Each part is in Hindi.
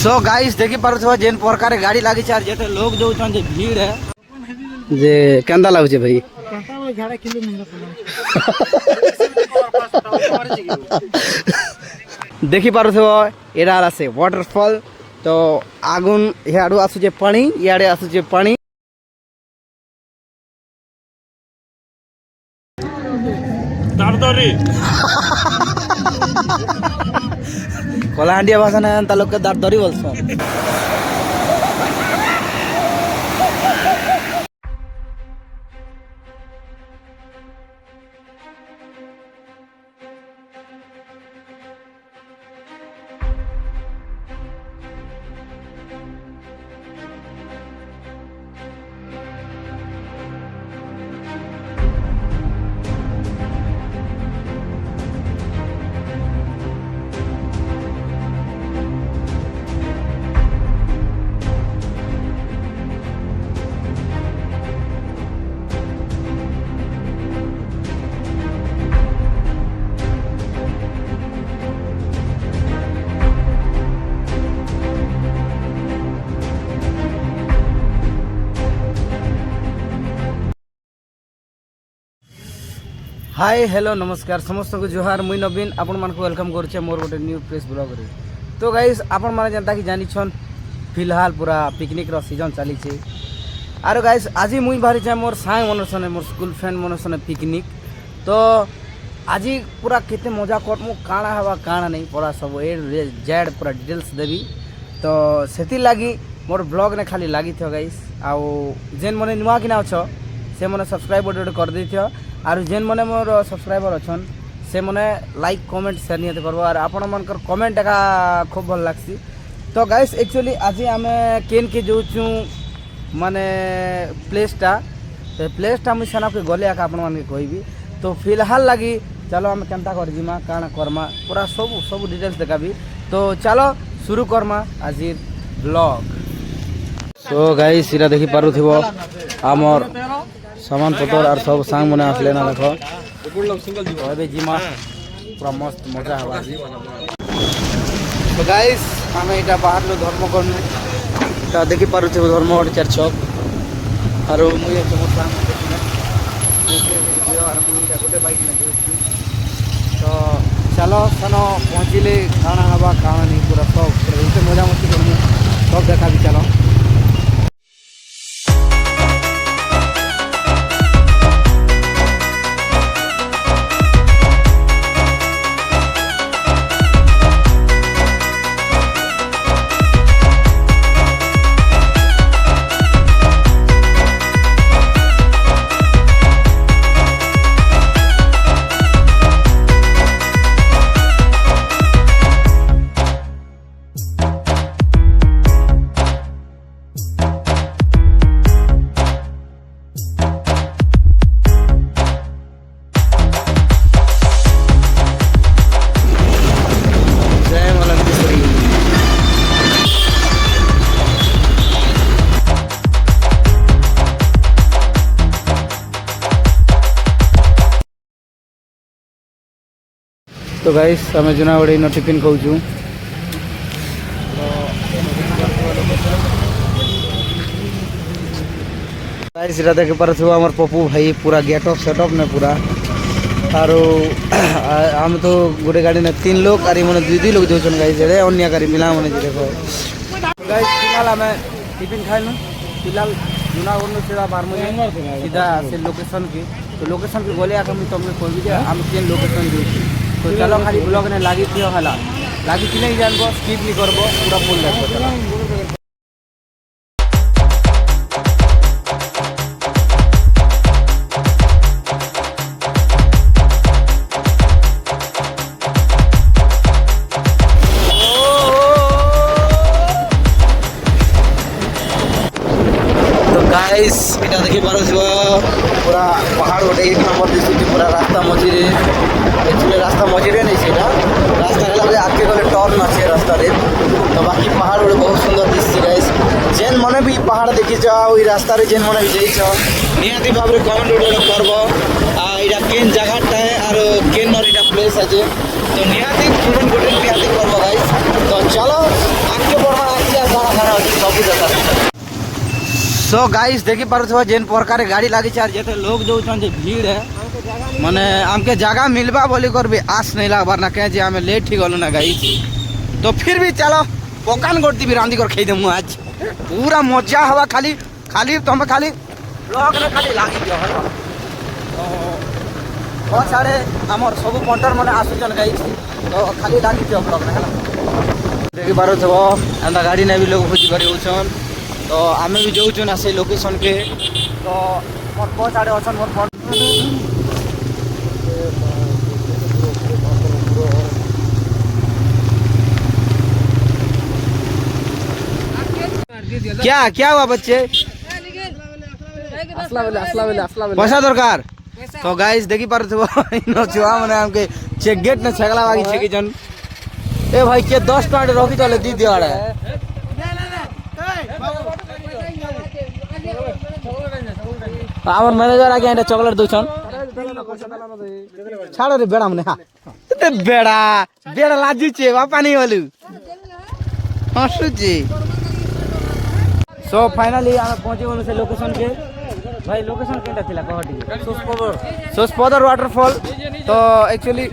सो गाइस देखि पारुथबा जेन प्रकार गाड़ी लागी चार जेते लोग जो जे भीड़ है जे केंदा लागु छे भाई केंदा झाड़ा किलो नहीं देखि पारुथबा एरा आसे वाटरफॉल तो आगुन याडू आसु जे पानी याडे आसु जे पानी दारदरी कलाहांडिया भाषा ने तालुक के दारदरी बोलछो। हाय हेलो नमस्कार समस्त को जोहार मुई नवीन आपण मान को वेलकम करछे मोर गोटे न्यू प्लेस ब्लॉग रे। तो गाइस आपण माने जनता की जानी छन फिलहाल पूरा पिकनिक रो सीजन चली छे आरो गाइस आज मुई बाहरी छे मोर सांग मन सने मोर स्कूल फ्रेंड मन सने पिकनिक। तो आज पूरा केते मजा करमु काना हवा काना नहीं पूरा सब ए जेड पूरा डिटेल्स देबी। तो सेति लागी मोर ब्लॉग ने खाली लागी थियो गाइस आ जेन मने नुवा किना छ से मने सब्सक्राइब बटन कर दै थियो आर जेन मने मोर सब्सक्राइबर अछन से मने लाइक कमेंट शेयर नियत करबो आर आपण मनकर कमेंट का खूब भल लागसी। तो गाइस एक्चुअली आज आमे केन के जोचू माने प्लेसटा तो प्लेसटा मुई सेना के गले आका आपण मन के कहबी। तो फिलहाल लगी चलो आमे केनता कर जिमा काना करमा पूरा सब सब डिटेल्स देखाबी। तो चलो शुरू करमा आज ब्लॉग। सो गाइस इरा देखि पारुथिबो हमर सामान पतर और सब सांग मने आसले ना देखो अबे जिमा पूरा मस्त मजा हवा जी। तो गाइस हमें इटा बाहर लो धर्म करनु ता देखि पारुथिबो धर्म हट चार चौक और मुई एक मोर सांग और मुई इटा गोटे बाइक ने तो चलो सनो पहुंचले खाना हवा खाना नहीं पूरा सब मजा मस्ती करनु सब देखा भी चलो। तो गाइस आम जुनागढ़ इन टिफिन खाऊँ गाइस इरा देख पारथु हमर पप्पू भाई पूरा गेटअप सेटअप ने पूरा और हम तो गोटे गाड़ी ने 3 लोग और मैंने 2 लोग जोन गाइस रे अन्य गाड़ी मिला मैंने देखो गाइस फिलहाल हमें टिफिन खाइनु फिलहाल जुनागढ़ में सीधा बारमो सीधा से लोकेशन की तो लोकेशन की गले आके तुमने कहबी जे हम केन लोकेशन देछि। तो चलो खाली ब्लॉग ने लागी थी हला लागी कि नहीं जानबो स्किप नहीं करबो पूरा फुल देखो चलो। गाइस इटा देखि पारछो पूरा पहाड़ गोटे एक नंबर दिसुची पूरा रास्ता मझिरे एक्चुअली रास्ता मझिरे नहीं सेटा रास्ता गला बे आगे गले टर्न আছে रास्ता रे। तो बाकी पहाड़ गोटे बहुत सुंदर दिसछि गाइस जेन मने भी पहाड़ देखि जाओ ई रास्ता रे जेन मने भी जाई छ निहाती भाबरे कमेंट उडे करबो आ इटा केन जगहटा है और केन और इटा प्लेस আছে तो निहाती कमेंट गोटे निहाती करबो गाइस। तो चलो आगे बढ़वा सो गाइस देखी पारुथबा जेन प्रकार गाड़ी लागी चार जेते लोग जो जे भीड़ है माने हमके जगह मिलबा बोली कर भी आस नहीं लागबार ना कहे जे हमें लेट ही गलो ना गाइस तो फिर भी चलो पकान गोटी भी रांधी कर खाई देमु आज पूरा मजा हवा खाली खाली तुम खाली लोग ने खाली लागी दियो तो बहुत सारे हमर सब पंटर माने आसुचन गाइस तो खाली लागी दियो ब्लॉग में है देखी पारुथबो अंदा गाड़ी ने भी लोग खोजी करी होछन तो आमे भी जाऊँ ना से लोकेशन के तो मोर बहुत सारे अच्छा मोर फोन क्या क्या हुआ बच्चे पैसा दरकार तो गाइस देखी पार थे छुआ मैंने हमके चेक गेट ने छगला बागी छेकी जन ए भाई के 10 टका रखी चले दी दिया रे আমার ম্যানেজার আগে এটা চকলেট দউছন ছাড়ো রে বেড়া মনে হ্যাঁ তে বেড়া বেড়া লাজিছে বাপা নি হলু হসুজি সো ফাইনালি আমরা পৌঁছে গেল সে লোকেশন কে ভাই লোকেশন কেটা ছিল কহটি সোসপদর ওয়াটারফল তো एक्चुअली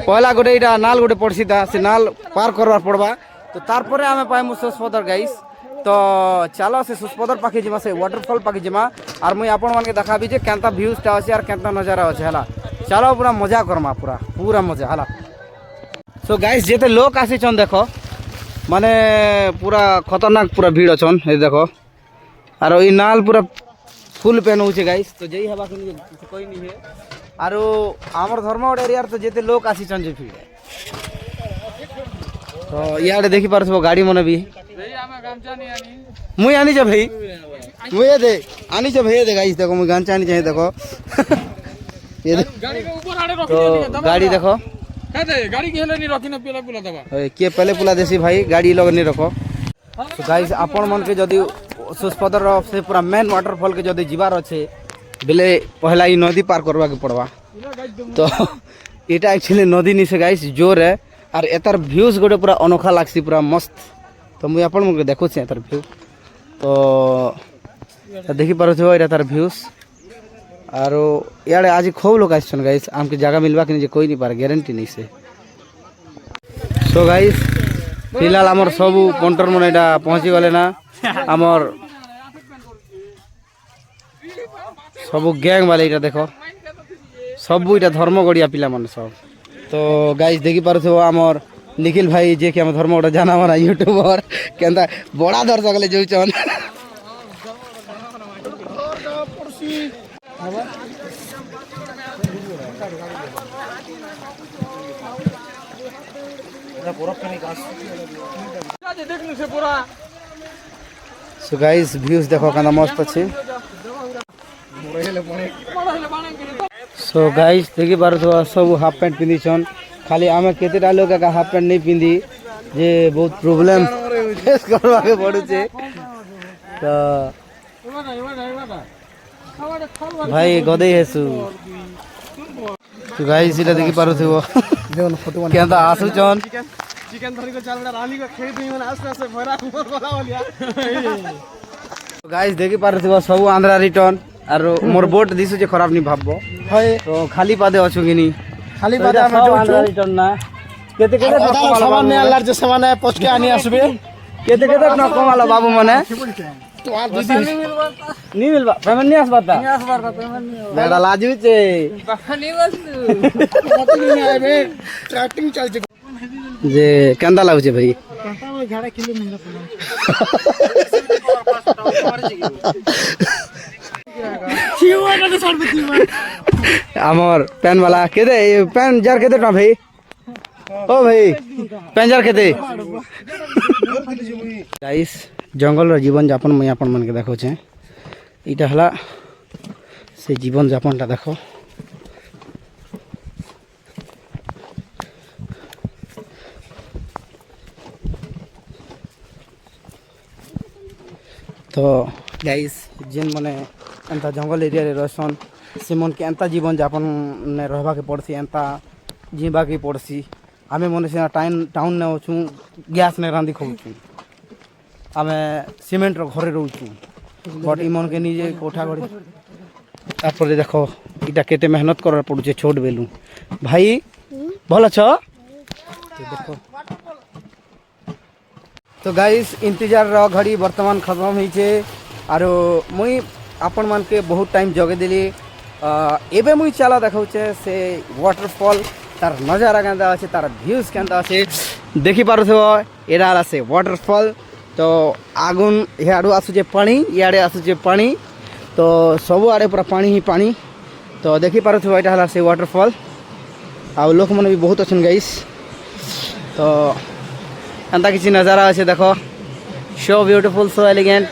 পয়লা গোটে এটা নাল গোটে পড়ছি তা সে নাল পার করবার পড়বা তো তারপরে আমি পাইমু সোসপদর গাইস तो चलो से सुस्पदर पाखी जिमा से वाटरफॉल पाखी जिमा और मुई आपण मान के देखाबी जे केनता व्यूजटा अछि और केनता नजारा अछि हला चलो पूरा मजा करमा पूरा पूरा मजा हला सो गाइस जेते लोग आसी छन देखो माने पूरा खतरनाक पूरा भीड़ अछन ए देखो और ई नाल पूरा फुल पेन होचे गाइस तो जेई हवा कोई नहीं है और हमर धर्मगढ़ एरिया तो जेते लोग आसी छन जे भीड़ तो याडे देखि पारछो गाड़ी मने भी मुई आनी भाई मुझे दे आनी भाई दे गाइस देखो मुई गांचा आनी चाहिए देखो ये तो गाड़ी देखो गाड़ी के नहीं रखी ना पहले पुला दबा के पहले पुला देसी भाई गाड़ी लोग नहीं रखो तो गाइस आपण मन के जदी सुस्पदर से पूरा मेन वाटरफॉल के जदी जीवार अच्छे बेले पहला ही नदी पार करवा के पड़वा तो एटा एक्चुअली नदी नहीं से गाइस जोर है और एतार व्यूज गोटे पूरा अनोखा लागसी पूरा मस्त तो मुझे आपण मुझे देखो तार भ्यू तो देखी पारो तार भ्यूज और इे आज खूब लोग आसन गाइस आमके जगह मिलवा कि कोई नहीं पार ग्यारंटी नहीं से सो गाइस फिलहाल आमर सब पंटर मन यहाँ पहुँची गले ना आमर सब गैंग वाले इटा देखो सब इटा धर्मगढ़िया पिला मन सब तो गाइस देखी पारो आमर निखिल भाई जे कि हम धर्मगढ़ जाना माना यूट्यूबर केंता बड़ा दर्शक ले जोचन सो गाइस व्यूज देखो केना मस्त अछि सो गाइस देखि बार सब हाफ पैंट पिंदी छन खाली आमे केतेटा लोग का हाफ पैंट नहीं पिंदी जे बहुत प्रॉब्लम फेस करवा के पड़ू छे तो भाई गदे हेसु तो गाइस इला देखि पारो थो देखो फोटो केंता आसु छन चिकन धरी को चालडा रानी को खेई दी माने आस पास भरा मोर बोला बोलिया तो गाइस देखि पारो थो सब आंध्रा रिटर्न और मोर बोट दिसु जे खराब नहीं भाबबो तो खाली पादे अछु कि नहीं खाली बात हम जो रिटर्न ना केते केते सामान ने आलार जे सामान है पछ के आनी आसबे केते केते न कमाला बाबू मने तो आ दीदी नहीं मिलबा पेमेंट नहीं आसबाता पेमेंट नहीं बेड़ा लाजू छे बाबा नहीं वस्तु नहीं आबे स्टार्टिंग चल जे जे केंदा लागु छे भाई काटा में झाड़ा किलो महंगा पड़ा आमर पेन वाला केते पेन जार केते ना भाई ओ भाई पेन जार केते गाइस जंगल रो जीवन यापन मैं आपन मन के देखो छे इटा हला से जीवन यापनटा देखो तो गाइस जेन माने एंता जंगल एरिया रे रहसन से मन के एंता जीवन यापन ने रहबा के पड़सी एंता जीवा के पड़सी आमे मने से टाउन ने होछु गैस ने रांधी खाउछु आमे सीमेंट घरे रोचु बट इमन के निजे कोठा गड़ी तापर देखो इटा केते मेहनत कर पड़ुचे छोट बेलू भाई भल अछ देखो तो गाइस इंतजार रो घड़ी वर्तमान खत्म होइछे आरो मुई आपण मान के बहुत टाइम जगे देली एबे मुई चला देखाउछे से वाटरफॉल तार नजारा केंदा আছে तार व्यूज केंदा আছে देखि पारुथो एरा আছে वाटरफॉल तो आगुन इयाडू आसुचे पानी इयाडे आसुचे पानी तो सब आड़े पूरा पानी ही पानी तो देखि पारुथो एटा हला से वाटरफॉल आ लोक मन भी बहुत अछन गाइस तो एंता किसी नजारा अच्छे देखो so beautiful so elegant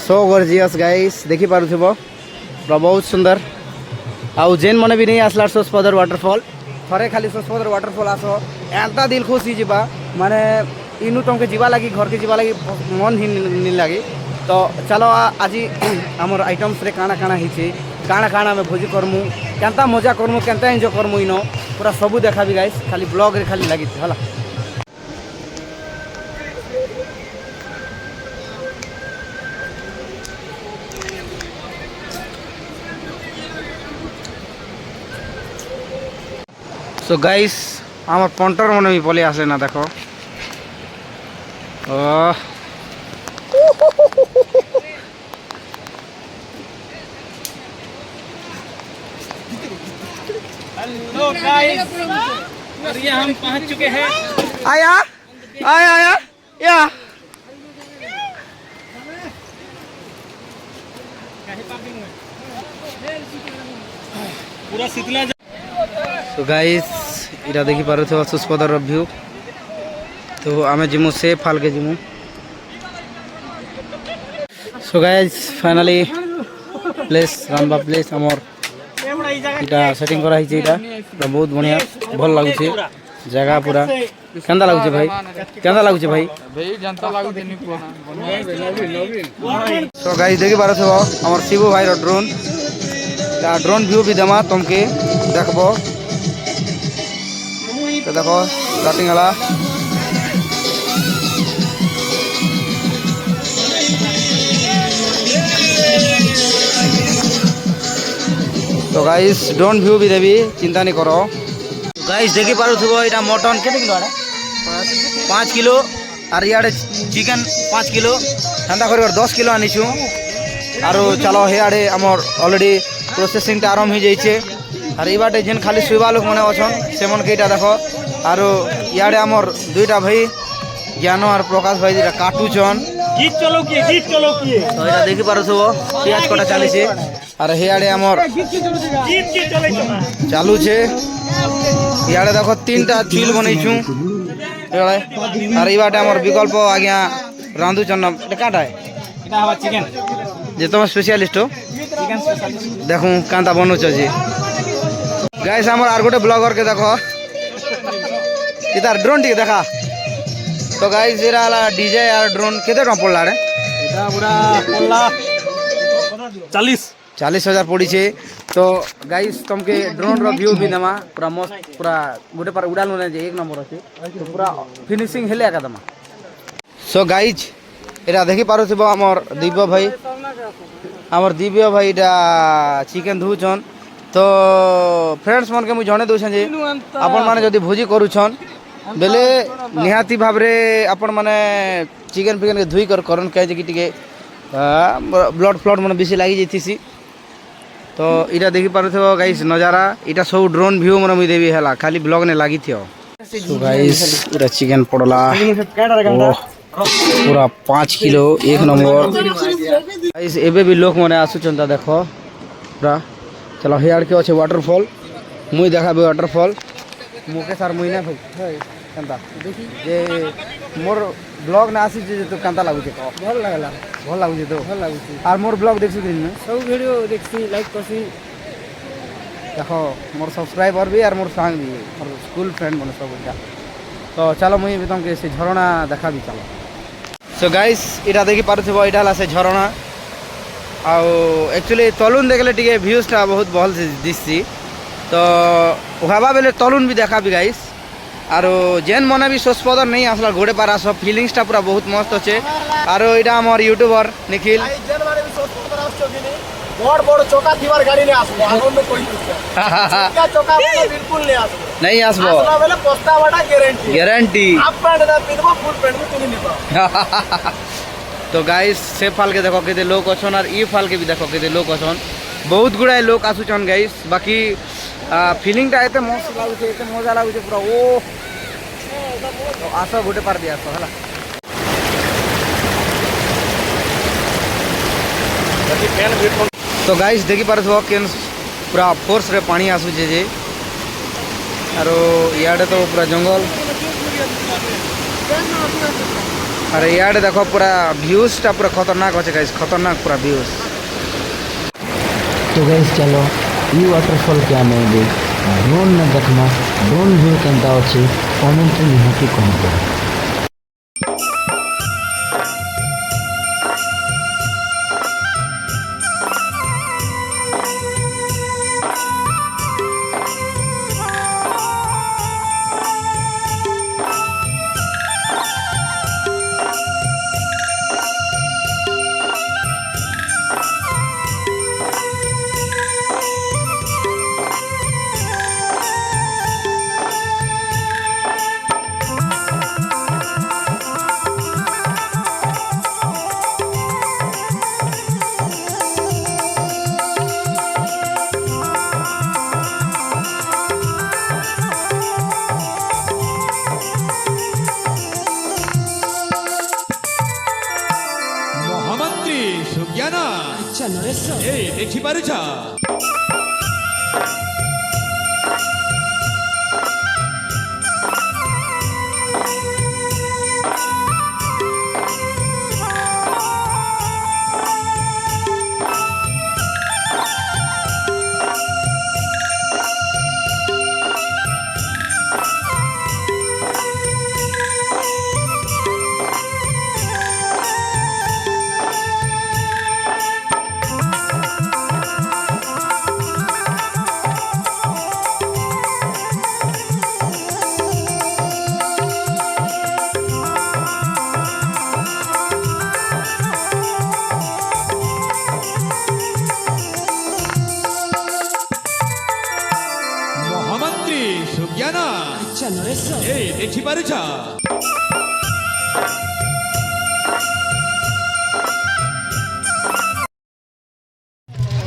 so gorgeous guys देखि पारुथबो पूरा बहुत सुंदर आउ जेन मने भी नहीं आसला सोसपदर वाटरफॉल थरे खाली सोसपदर वाटरफॉल आसो एंता दिल खुश ही जीवा माने इनु तुमके जीवा लगी घर के जीवा लगी मन ही नहीं लगी तो चलो आज आमर आइटम्स रे काना काना हिचे काना काना में भोजी करमु केंता मजा करमु केंता एंजॉय करमु इनो पूरा सब देखा भी गाइस खाली ब्लॉग रे खाली लगी हला सो गाइस आमर पंटर मन भी पले आसे ना देखो हेलो गाइस और ये हम पहुंच चुके हैं आया आया आया या पूरा शीतला तो गाइस इरा देखि पारो थे सुस्पदर व्यू तो आमे जिमु से फाल के जिमु सो गाइस फाइनली प्लेस रामबा प्लेस हमर इटा सेटिंग करा हिचे इटा तो बहुत बढ़िया भल लागु छे जगह पूरा केंदा लागु छे भाई केंदा लागु छे भाई भाई जनता लागू देनी नवीन सो गाइस देखि पारो थे हमर शिवू भाई रो ड्रोन ता ड्रोन व्यू भी देमा तुमके देखबो तो देखो स्टार्टिंग वाला तो गाइस ड्रोन व्यू भी देवी चिंता नहीं करो गाइस देखि पारो थबो एटा मटन केते किलो आडा 5 किलो और याडे चिकन 5 किलो ठंडा कर 10 किलो आनिछु आरो चलो हे आडे हमर ऑलरेडी प्रोसेसिंग ता आरंभ हो जाइछे और ई बाटे जेन खाली सुबा लोक मने अछन सेमन केटा देखो आरो याडे हमर दुईटा भाई ज्ञानो और प्रकाश भाई दिरा काटुचन गीत चलो किए तो एटा देखि पारो छबो प्याज कटा चालिसे और हे आडे हमर गीत के चले चालू छे याडे देखो तीनटा चूल बनैछु एळे और ई बाटे हमर विकल्प आज्ञा रांधु चन्न एटा काटा है एटा हवा चिकन जे तुम स्पेशलिस्ट हो चिकन स्पेशलिस्ट देखूं कांता बनौछ जी गाइस हमर आर गोटे ब्लॉगर के देखो इतार ड्रोन टी देखा तो गाइस एरा वाला डीजे यार ड्रोन केते टका पड़ला रे एटा पूरा पड़ला 40,000 पड़ी छे तो गाइस तुमके ड्रोन रो व्यू भी देमा पूरा मस्त पूरा गोटे पर उड़ाल ने जे एक नंबर अछि तो पूरा फिनिशिंग हेले का दमा सो गाइस एरा देखि पारो छबो हमर दिव्य भाई एटा चिकन धुचन तो फ्रेंड्स मन के मु जणे दउछन जे अपन माने जदी भोजी करूछन बेले निहाती भाबरे अपन माने चिकन फिकन के धुई कर करन कहे जे कि टिके ब्लड फ्लड मन बेसी लागि जैतिसी तो इटा देखि पारुथो गाइस नजारा इटा सब ड्रोन व्यू मन मुई देबी हला खाली ब्लॉग ने लागि थियो सो गाइस इटा चिकन पड़ला पूरा 5 किलो एक नंबर गाइस एबे भी लोक मने आसुचंता देखो पूरा चलो हेयार के अच्छे वाटरफॉल मुई देखाबे वाटरफॉल मुके सार मुई ना भाई केनता देखि जे मोर ब्लॉग ना आसी जे तो कांता लागु छे भल लागु छे तो भल लागु छे और मोर ब्लॉग देखछु दिन में सब वीडियो देखसी लाइक करसी देखो मोर सब्सक्राइबर भी और मोर संग भी और स्कूल फ्रेंड मन सब इटा तो चलो मुई भी तुमके से झरना देखा भी चलो सो गाइस इटा देखि पारुथबो इटा ला से झरना आउ एक्चुअली तलुन देखले टिके व्यूज टा बहुत भल से दिससी तो हवा बेले तलुन भी देखा भी गाइस আর যেন মনে বি সস্পদর নেই আসলে ঘোড়ে পার আস ফিলিংসটা পুরা বহুত মস্ত আছে। আর এটা আমার ইউটিউবার নিখিল। বড় বড় চোকা থিবার গাড়ি নিয়ে আসবো আনন্দ কই চোকা বিলকুল নিয়ে আসবো नहीं आसबो আসলা বলে পস্তাবাটা গ্যারান্টি গ্যারান্টি হাফ প্যান্ট না পিনবো ফুল প্যান্ট তুমি নিবা। তো গাইস সে ফালকে দেখো কেতে লোক অছন আর ই ফালকে বি দেখো কেতে লোক অছন বহুত গুড়ায় লোক আসুছন গাইস। বাকি ফিলিংটা এতে মস্ত লাগুছে এতে মজা লাগুছে পুরা ও তো আস গোটে পার দিয়ে আস হলা। তো গাইস দেখি পারথিব কেন পুরা ফোর্স রে পানি আসুছে যে আর ইয়াডে তো পুরা জঙ্গল আর ইয়াडे देखो पूरा व्यूजटा पूरा खतरनाक अच्छे गाइस खतरनाक पूरा व्यूज। तो गाइस चलो ई वाटरफॉल के आने दे ड्रोन न देखना ड्रोन व्यू केनता अछि कमेंट निहाती कहबो। মহামন্ত্রী সুজ্ঞান এই দেখি পারুছ মহামন্ত্রী সুজ্ঞান এই দেখি পারুছ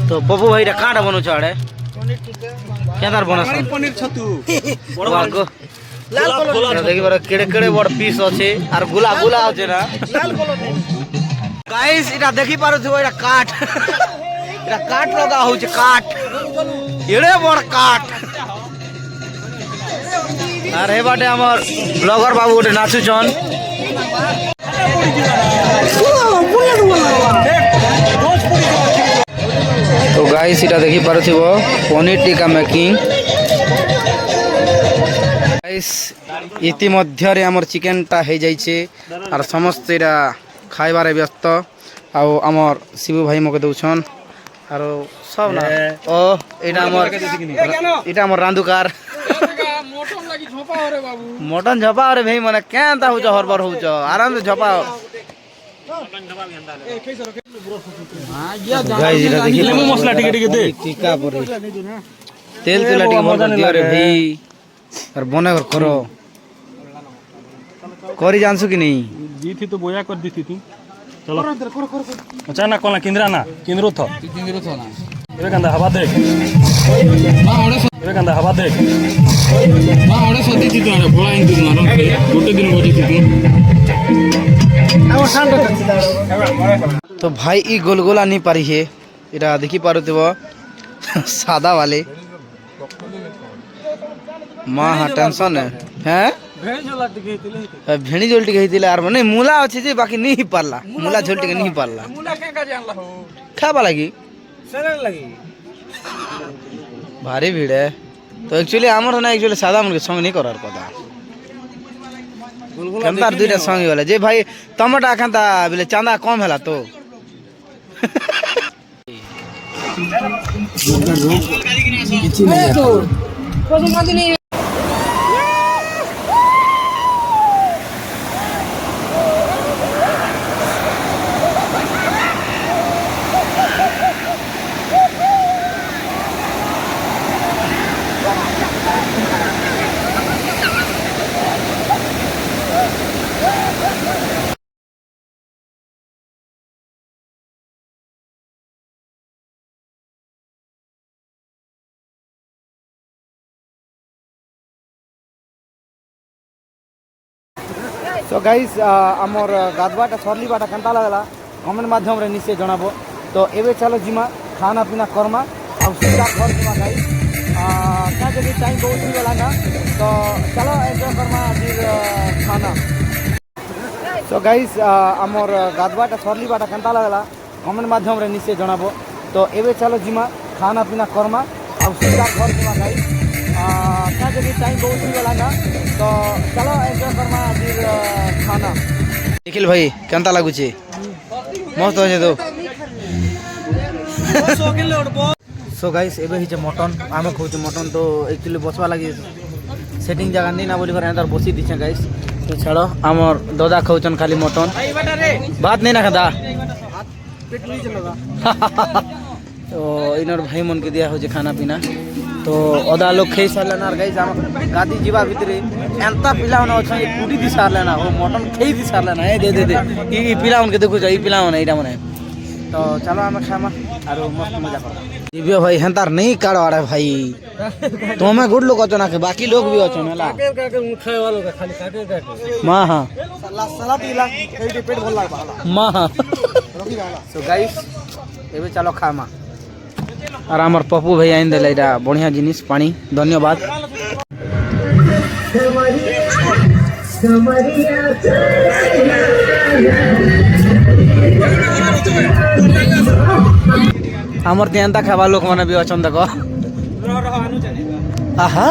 तो बबू भाई काटा बनो चाड़े क्या तार बनस पनीर छतु वागो लाल कलर देखि बार केड़े केड़े बड़ पीस আছে আর গুলা গুলা আছে না লাল কলর গাইস এটা দেখি পারো তো এটা কাট এটা কাট লগা হচ্ছে কাট এড়ে বড় কাট আর হে বাটে আমার ব্লগার বাবু ওটে নাচুছন। তো গাইস এটা দেখি পারথিব পনির টিকা মেকিং গাইস ইতিমধ্যে আমার চিকেনটা হয়ে যাইছে আর সমস্ত এটা খাইবারে ব্যস্ত আও আমার শিবু ভাই মকে দউছন আর সব না ও এটা আমার রান্ধুকার মটন ঝপা রে ভাই মানে কেনতা হউছ হরবার হউছ আরাম সে ঝপাও গাইস এটা দেখি লেমু মশলা টিকে টিকে দে টিকা পরে তেল তেলা টিকে মজা দিও রে ভাই আর বনে করো করি জানছো কি নেই दी थी तो बोया कर दी थी तू चलो अच्छा ना कोला किंद्रा ना किंद्रो था ना ये गंदा हवा देख ये गंदा हवा देख मां ओडे सदी थी तो भोला इन तू मारो गोटे दिन बोजी थी तो भाई ई गोलगोला नहीं पारी है इरा देखी पारो तो सादा वाले मां हा टेंशन है भेणी झोलटी कहते आर माने मूला अच्छे जे बाकी नहीं पारला मूला झोलटी नहीं पारला खाबा लगी भारी भीड़ है तो एक्चुअली आमर ना एक्चुअली सादा मन के संग नहीं करार पता केनतार दुईटा संग वाला जे भाई टमाटा खानता बोले चांदा कम हैला तो सो गाइस आमर गाधवाटा सरलीबाटा केनता लगला कमेंट माध्यम रे निश्चय जनाबो। तो एबे चलो जिमा खाना पीना करमा और सीधा घर जिमा गाइस क्या जगह टाइम बहुत ही लगा। तो चलो एंजॉय करमा आज खाना। सो गाइस आमर गाधवाटा सरलीबाटा केनता लगला कमेंट माध्यम रे निश्चय जनाबो। तो एबे चलो जिमा खाना पीना करमा और सीधा घर जिमा गाइस क्या जगह टाइम बहुत ही लगा। तो चलो एंजॉय करमा आज खाना। निखिल भाई केनता लागुचे मस्त होचे तो। सो गाइस एबे हिचे मटन आमे खाऊचे मटन। तो एक्चुअली बसवा लगी सेटिंग जगह नहीं ना बोली कर अंदर बसी दीछे गाइस। तो छाड़ो आमर दादा खाऊचन खाली मटन बात नहीं ना खाता। तो इनर भाई मन के दिया हो खाना पीना। तो अदा लोग खाई सारे गाइस गादी जीवा भितर एंता पिला अच्छा कुटी दी सारे ना वो मटन खाई दी सारे ना दे दे दे ये पिला उनके देखो ये पिला यहाँ मैंने। तो चलो आम खामा और मस्त मजा कर दिव्य भाई हेंतार नहीं काढ़ आड़े भाई तुम्हें गुड लोग अच्छो ना बाकी लोग भी अच्छो ना माँ हाँ माँ हाँ। सो गाइस एबे चलो खामा और आमर पप्पू भाई आइन देला इटा बढ़िया जिनिस पानी धन्यवाद। आमर तेंता खावा लोक माने भी अछन देखो आहा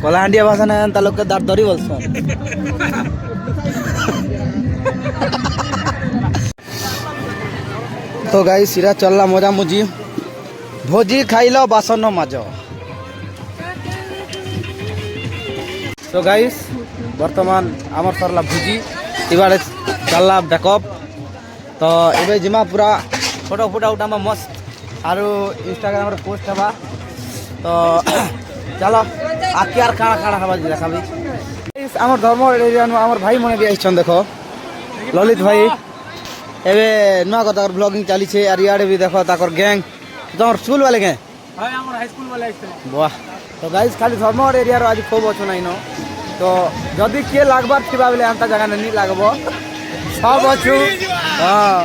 कलाहांडिया भाषा ना एंता लोग के दारदरी बोलछन। तो गाइस सिरा चलला मजा मुजी भोजी खाइलो बासन माजो। तो गाइस वर्तमान आमर सरला भोजी इबारे चलला बैकअप। तो एबे जिमा पूरा फोटो फोटा उठामा मस्त और इंस्टाग्राम रे पोस्ट हवा। तो चलो आके यार खाना खाना हवा देखा भी आमर धर्म एरिया आमर भाई मने भी आइछन देखो ललित भाई एबे नुआ कथा ब्लॉगिंग चली छे और यार भी देखो ताकर गैंग तोर स्कूल वाले गैंग हां हमर हाई स्कूल वाले आइछन वाह। तो गाइस खाली धर्म एरिया रो आज खूब अच्छो नाइन। तो जदि के लागबार थिबा बेले अंता जगह नहीं लागबो सब अच्छो। हां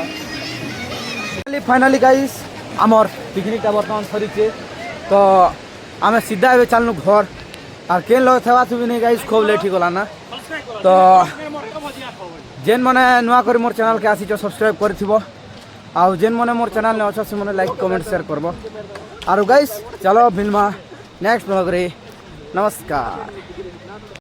फाइनली गाइस आमर पिकनिक ता वर्तमान सरीचे। तो आमे सीधा एबे चलनु घर और केन लोग थवा थुबी नहीं गाइस खूब लेट ही गला ना। तो जेन मने नुआ करी मोर चैनल के आसीचो सब्सक्राइब करथिबो आउ जेन मने मोर चैनल ने अच्छा से मने लाइक कमेंट शेयर करबो। और गाइस चलो फिल्मा नेक्स्ट ब्लॉग रे नमस्कार।